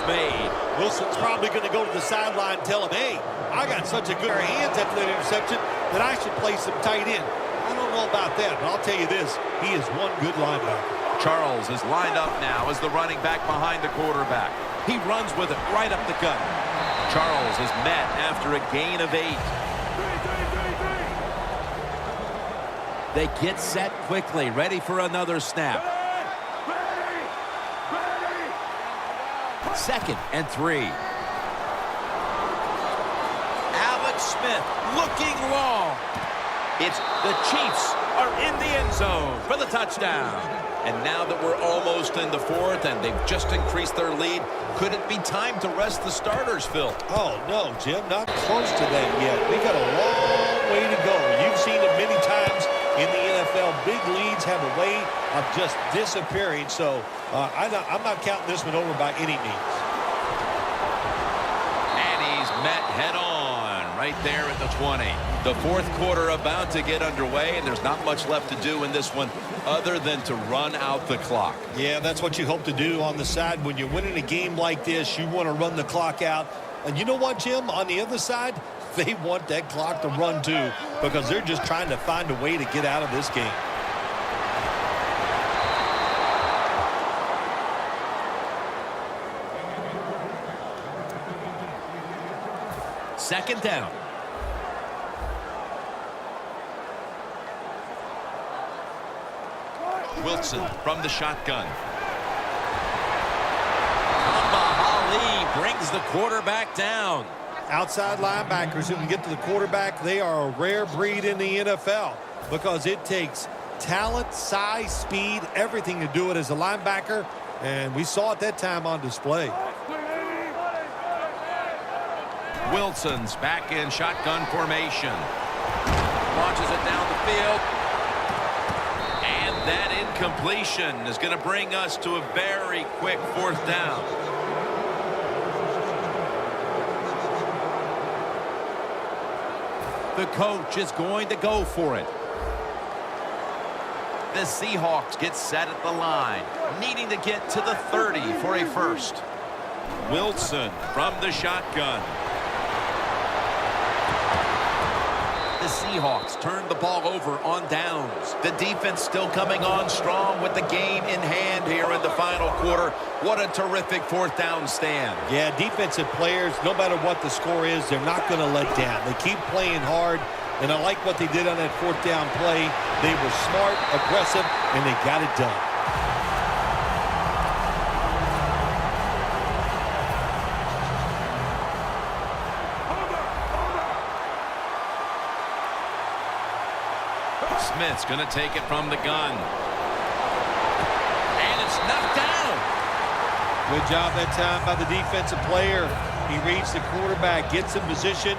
made. Wilson's probably going to go to the sideline and tell him, hey, I got such a good hands after that interception that I should play some tight end. I don't know about that, but I'll tell you this, he is one good linebacker. Charles is lined up now as the running back behind the quarterback. He runs with it right up the gut. Charles is met after a gain of 8. They get set quickly, ready for another snap. 2nd and 3. Alex Smith looking long. It's the Chiefs are in the end zone for the touchdown. And now that we're almost in the 4th and they've just increased their lead, could it be time to rest the starters, Phil? Oh, no, Jim, not close to that yet. We got a long way to go. You've seen it many times in the NFL. Big leads have a way of just disappearing. So I'm not counting this one over by any means. And he's met head on right there at the 20. The 4th quarter about to get underway, and there's not much left to do in this one other than to run out the clock. Yeah, that's what you hope to do on the side. When you're winning a game like this, you want to run the clock out. And you know what, Jim? On the other side, they want that clock to run too, because they're just trying to find a way to get out of this game. Second down. Wilson from the shotgun. Ali brings the quarterback down. Outside linebackers who can get to the quarterback, they are a rare breed in the NFL because it takes talent, size, speed, everything to do it as a linebacker, and we saw it that time on display. Wilson's back in shotgun formation. Launches it down the field. And that incompletion is going to bring us to a very quick 4th down. The coach is going to go for it. The Seahawks get set at the line, needing to get to the 30 for a first. Wilson from the shotgun. The Seahawks turn the ball over on downs. The defense still coming on strong with the game in hand here in the final quarter. What a terrific 4th down stand. Yeah, defensive players, no matter what the score is, they're not going to let down. They keep playing hard, and I like what they did on that 4th down play. They were smart, aggressive, and they got it done. Smith's going to take it from the gun. And it's knocked down. Good job that time by the defensive player. He reads the quarterback, gets in position,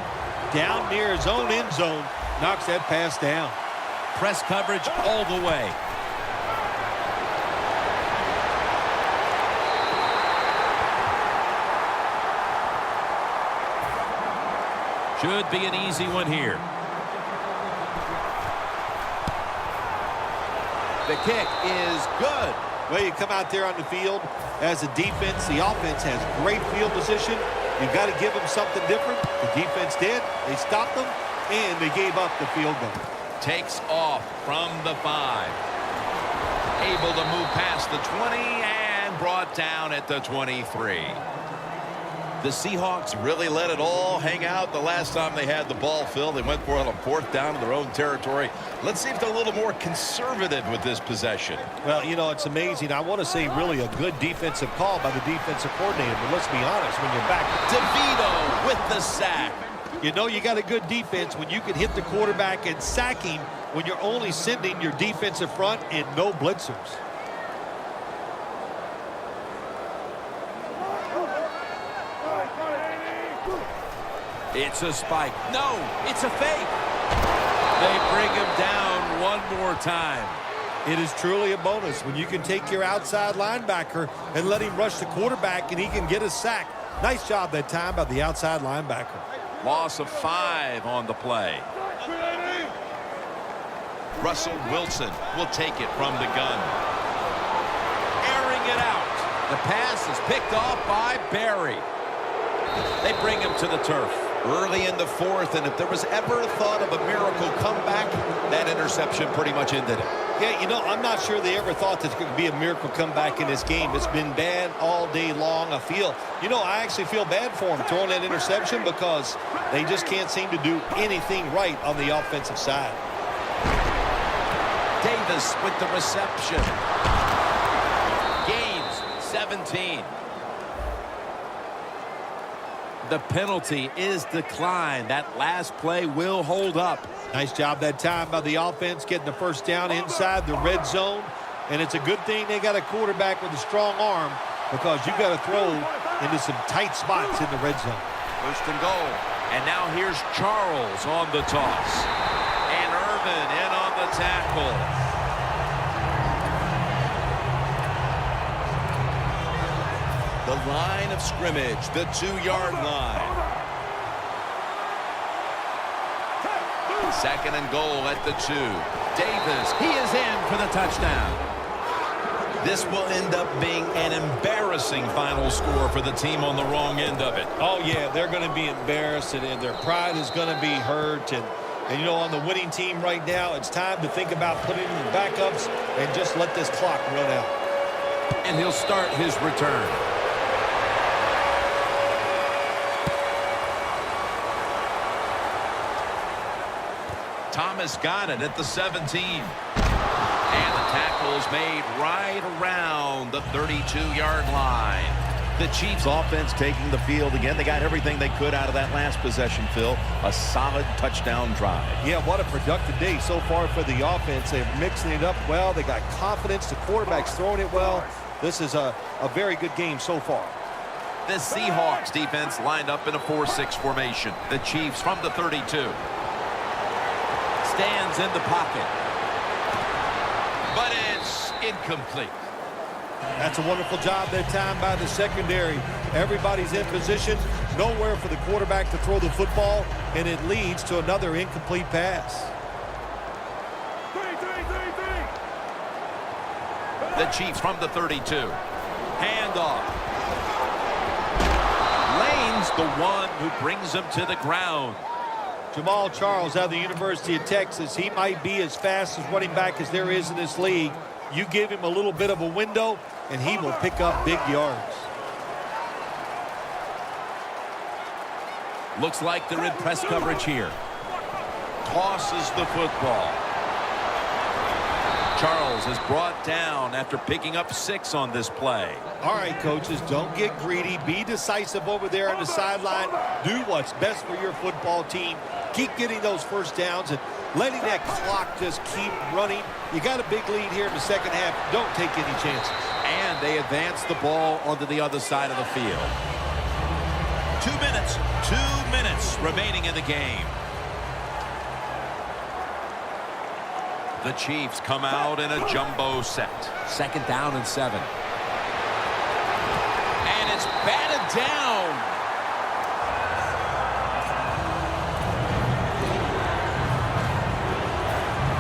down near his own end zone, knocks that pass down. Press coverage all the way. Should be an easy one here. The kick is good. Well, you come out there on the field as a defense. The offense has great field position. You've got to give them something different. The defense did. They stopped them, and they gave up the field goal. Takes off from the 5. Able to move past the 20 and brought down at the 23. The Seahawks really let it all hang out the last time they had the ball, Phil. They went for it on 4th down in their own territory. Let's see if they're a little more conservative with this possession. Well, you know, it's amazing. I want to say really a good defensive call by the defensive coordinator, but let's be honest, when you're back. DeVito with the sack. You know you got a good defense when you can hit the quarterback and sack him when you're only sending your defensive front and no blitzers. It's a spike. No, it's a fake. They bring him down one more time. It is truly a bonus when you can take your outside linebacker and let him rush the quarterback and he can get a sack. Nice job that time by the outside linebacker. Loss of 5 on the play. Russell Wilson will take it from the gun. Airing it out. The pass is picked off by Barry. They bring him to the turf. Early in the fourth, and if there was ever a thought of a miracle comeback, that interception pretty much ended it. Yeah, you know, I'm not sure they ever thought there could be a miracle comeback in this game. It's been bad all day long. I actually feel bad for them throwing that interception because they just can't seem to do anything right on the offensive side. Davis with the reception. Gains 17. The penalty is declined. That last play will hold up. Nice job that time by the offense getting the first down inside the red zone. And it's a good thing they got a quarterback with a strong arm because you got to throw into some tight spots in the red zone. First and goal. And now here's Charles on the toss. And Irvin in on the tackle. The line of scrimmage, the 2-yard line. Second and goal at the 2. Davis, he is in for the touchdown. This will end up being an embarrassing final score for the team on the wrong end of it. Oh, yeah, they're going to be embarrassed, and their pride is going to be hurt. And, on the winning team right now, it's time to think about putting in the backups and just let this clock run out. And he'll start his return. Thomas got it at the 17. And the tackle is made right around the 32-yard line. The Chiefs offense taking the field again. They got everything they could out of that last possession, Phil. A solid touchdown drive. Yeah, what a productive day so far for the offense. They're mixing it up well. They got confidence. The quarterback's throwing it well. This is a very good game so far. The Seahawks defense lined up in a 4-6 formation. The Chiefs from the 32. Stands in the pocket. But it's incomplete. That's a wonderful job that time by the secondary. Everybody's in position. Nowhere for the quarterback to throw the football, and it leads to another incomplete pass. The Chiefs from the 32. Handoff. Lane's the one who brings him to the ground. Jamal Charles out of the University of Texas. He might be as fast as running back as there is in this league. You give him a little bit of a window, and he will pick up big yards. Looks like they're in press coverage here. Tosses the football. Charles is brought down after picking up 6 on this play. All right, coaches, don't get greedy. Be decisive over there on the sideline. Do what's best for your football team. Keep getting those first downs and letting that clock just keep running. You got a big lead here in the second half. Don't take any chances. And they advance the ball onto the other side of the field. 2 minutes remaining in the game. The Chiefs come out in a jumbo set. Second down and 7. And it's batted down.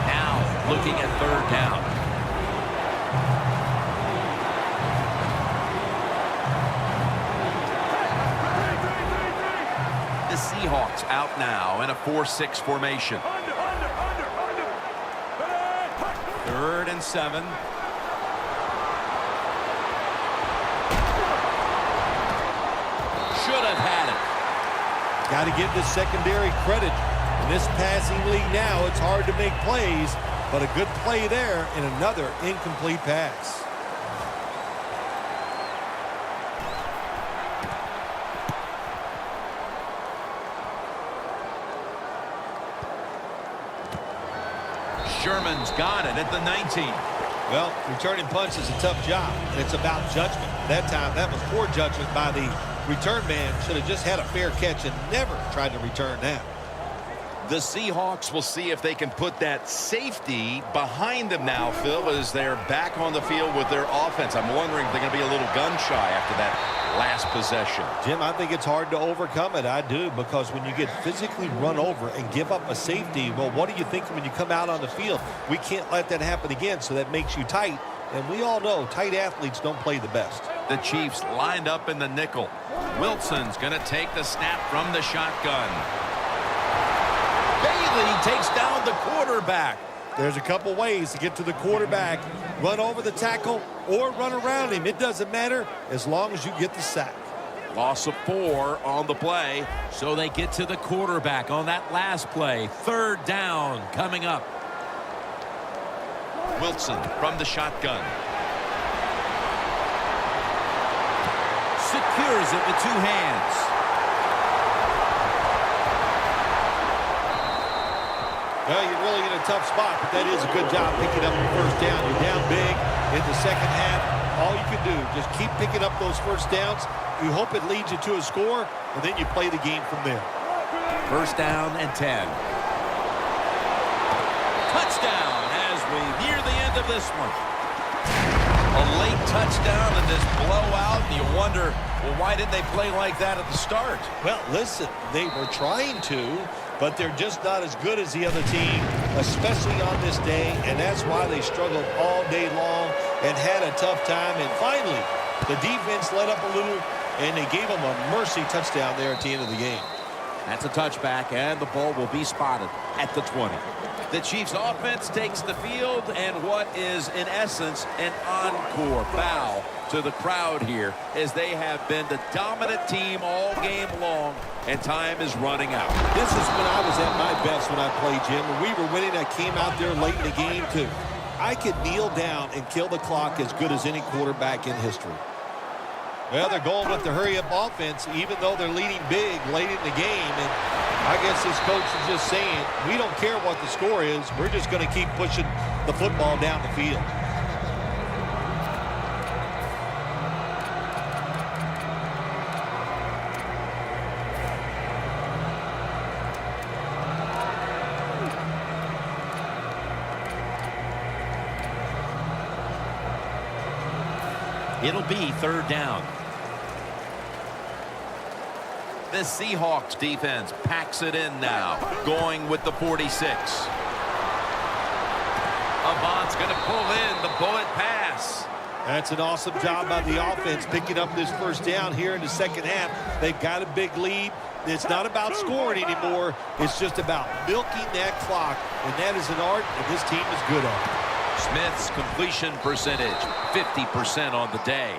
Now looking at third down. The Seahawks out now in a 4-6 formation. 3rd and 7. Should have had it. Got to give the secondary credit. In this passing league now, it's hard to make plays, but a good play there and another incomplete pass. Sherman's got it at the 19. Well, returning punts is a tough job, and it's about judgment. That time, that was poor judgment by the return man. Should have just had a fair catch and never tried to return that. The Seahawks will see if they can put that safety behind them now, Phil, as they're back on the field with their offense. I'm wondering if they're going to be a little gun-shy after that last possession. Jim, I think it's hard to overcome it. I do, because when you get physically run over and give up a safety, well, what do you think when you come out on the field? We can't let that happen again, so that makes you tight. And we all know tight athletes don't play the best. The Chiefs lined up in the nickel. Wilson's going to take the snap from the shotgun. Bailey takes down the quarterback. There's a couple ways to get to the quarterback. Run over the tackle or run around him. It doesn't matter as long as you get the sack. Loss of 4 on the play. So they get to the quarterback on that last play. 3rd down coming up. Wilson from the shotgun. Secures it with 2 hands. Well, you're really in a tough spot, but that is a good job picking up the first down. You're down big in the second half. All you can do, just keep picking up those first downs. You hope it leads you to a score, and then you play the game from there. 1st down and 10. Touchdown as we near the end of this one. A late touchdown in this blowout, and you wonder, well, why didn't they play like that at the start? Well, listen, they were trying to, but they're just not as good as the other team, especially on this day, and that's why they struggled all day long and had a tough time. And finally, the defense let up a little, and they gave them a mercy touchdown there at the end of the game. That's a touchback, and the ball will be spotted at the 20. The Chiefs offense takes the field, and what is, in essence, an encore bow to the crowd here, as they have been the dominant team all game long, and time is running out. This is when I was at my best when I played, Jim. When we were winning, I came out there late in the game, too. I could kneel down and kill the clock as good as any quarterback in history. Well, they're going with the hurry-up offense, even though they're leading big late in the game. And I guess this coach is just saying, we don't care what the score is. We're just going to keep pushing the football down the field. It'll be 3rd down. The Seahawks defense packs it in now, going with the 46. Avant's going to pull in the bullet pass. That's an awesome job by the offense picking up this first down here in the second half. They've got a big lead. It's not about scoring anymore. It's just about milking that clock, and that is an art that this team is good at. Smith's completion percentage, 50% on the day.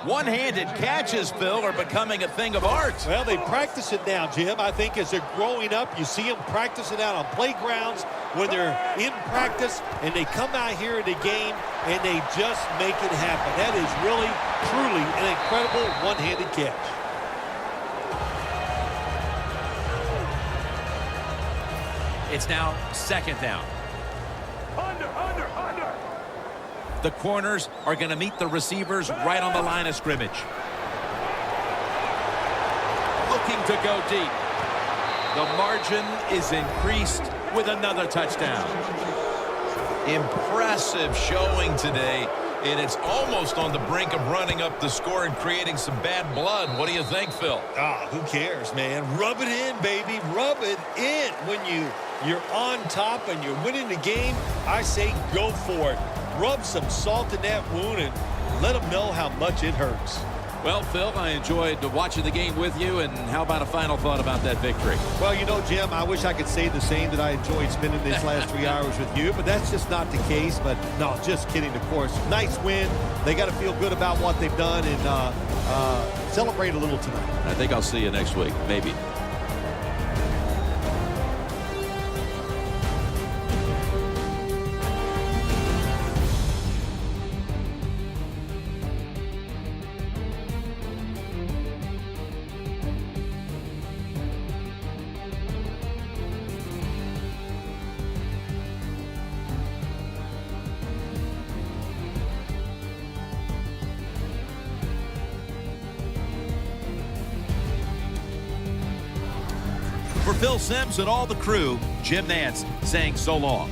One-handed catches, Phil, are becoming a thing of art. Well, they practice it now, Jim. I think as they're growing up, you see them practice it out on playgrounds when they're in practice, and they come out here in the game, and they just make it happen. That is really, truly an incredible one-handed catch. It's now 2nd down. The corners are going to meet the receivers right on the line of scrimmage. Looking to go deep. The margin is increased with another touchdown. Impressive showing today, and it's almost on the brink of running up the score and creating some bad blood. What do you think, Phil? Who cares, man? Rub it in, baby. Rub it in. When you're on top and you're winning the game, I say go for it. Rub some salt in that wound and let them know how much it hurts. Well, Phil, I enjoyed watching the game with you, and how about a final thought about that victory? Well, you know, Jim, I wish I could say the same, that I enjoyed spending these last 3 hours with you, but that's just not the case. But no, just kidding, of course. Nice win. They got to feel good about what they've done and celebrate a little tonight. I think I'll see you next week, maybe. For Phil Simms and all the crew, Jim Nantz saying so long.